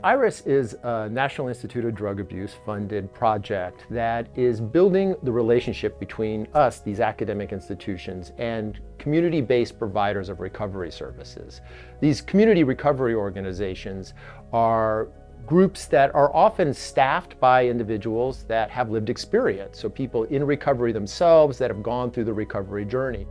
IRIS is a National Institute of Drug Abuse funded project that is building the relationship between us, these academic institutions, and community-based providers of recovery services. These community recovery organizations are groups that are often staffed by individuals that have lived experience, so people in recovery themselves that have gone through the recovery journey.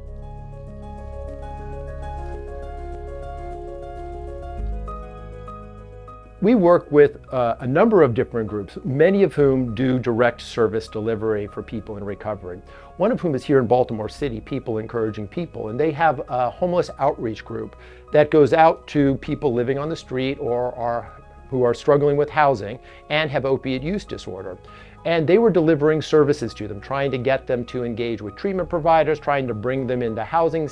We work with a number of different groups, many of whom do direct service delivery for people in recovery. One of whom is here in Baltimore City, People Encouraging People, and they have a homeless outreach group that goes out to people living on the street or who are struggling with housing and have opiate use disorder. And they were delivering services to them, trying to get them to engage with treatment providers, trying to bring them into housing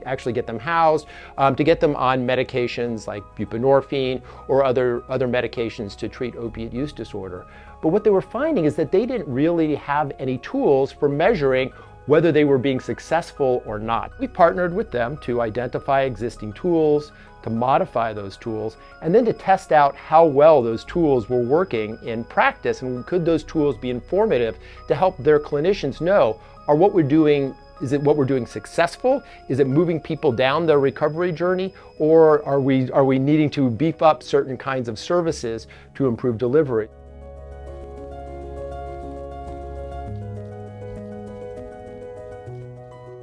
actually get them housed, to get them on medications like buprenorphine or other medications to treat opiate use disorder. But what they were finding is that they didn't really have any tools for measuring whether they were being successful or not. We partnered with them to identify existing tools, to modify those tools, and then to test out how well those tools were working in practice, and could those tools be informative to help their clinicians know, is what we're doing successful? Is it moving people down their recovery journey? Or are we needing to beef up certain kinds of services to improve delivery?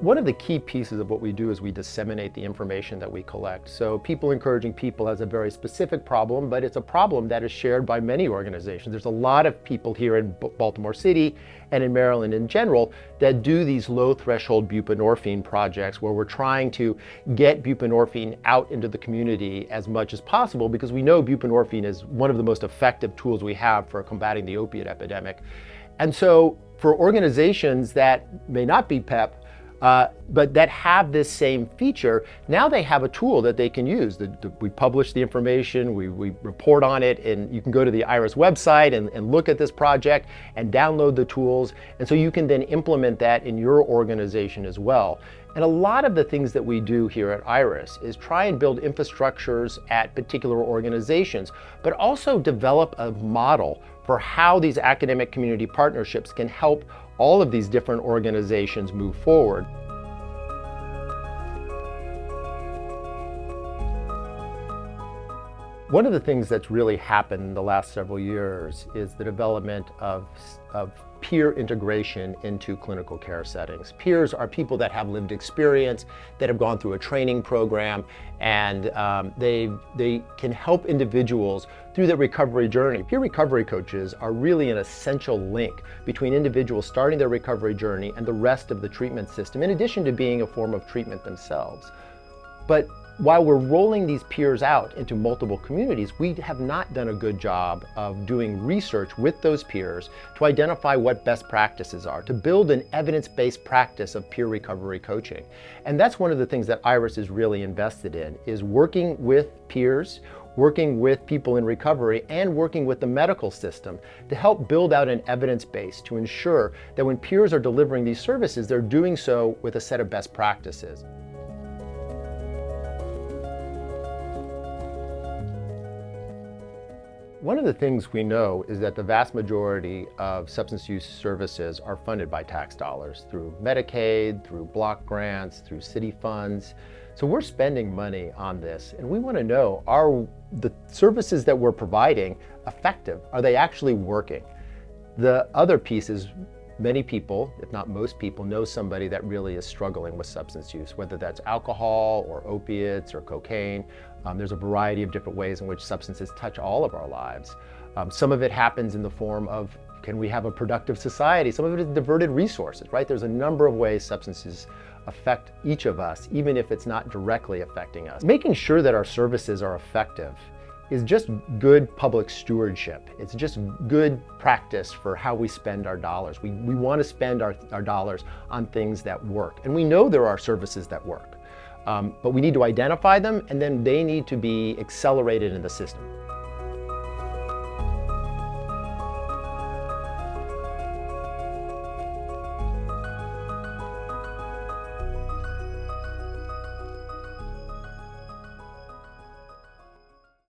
One of the key pieces of what we do is we disseminate the information that we collect. So People Encouraging People has a very specific problem, but it's a problem that is shared by many organizations. There's a lot of people here in Baltimore City and in Maryland in general that do these low threshold buprenorphine projects where we're trying to get buprenorphine out into the community as much as possible, because we know buprenorphine is one of the most effective tools we have for combating the opiate epidemic. And so for organizations that may not be PEP, but that have this same feature, now they have a tool that they can use. We publish the information, we report on it, and you can go to the IRIS website and look at this project and download the tools. And so you can then implement that in your organization as well. And a lot of the things that we do here at IRIS is try and build infrastructures at particular organizations, but also develop a model for how these academic community partnerships can help all of these different organizations move forward. One of the things that's really happened in the last several years is the development of peer integration into clinical care settings. Peers are people that have lived experience, that have gone through a training program, and they can help individuals through their recovery journey. Peer recovery coaches are really an essential link between individuals starting their recovery journey and the rest of the treatment system, in addition to being a form of treatment themselves. But while we're rolling these peers out into multiple communities, we have not done a good job of doing research with those peers to identify what best practices are, to build an evidence-based practice of peer recovery coaching. And that's one of the things that IRIS is really invested in, is working with peers, working with people in recovery, and working with the medical system to help build out an evidence base to ensure that when peers are delivering these services, they're doing so with a set of best practices. One of the things we know is that the vast majority of substance use services are funded by tax dollars through Medicaid, through block grants, through city funds. So we're spending money on this, and we want to know, are the services that we're providing effective? Are they actually working? The other piece is many people, if not most people, know somebody that really is struggling with substance use, whether that's alcohol or opiates or cocaine. There's a variety of different ways in which substances touch all of our lives. Some of it happens in the form of, can we have a productive society? Some of it is diverted resources, right? There's a number of ways substances affect each of us, even if it's not directly affecting us. Making sure that our services are effective is just good public stewardship. It's just good practice for how we spend our dollars. We want to spend our dollars on things that work. And we know there are services that work, but we need to identify them, and then they need to be accelerated in the system.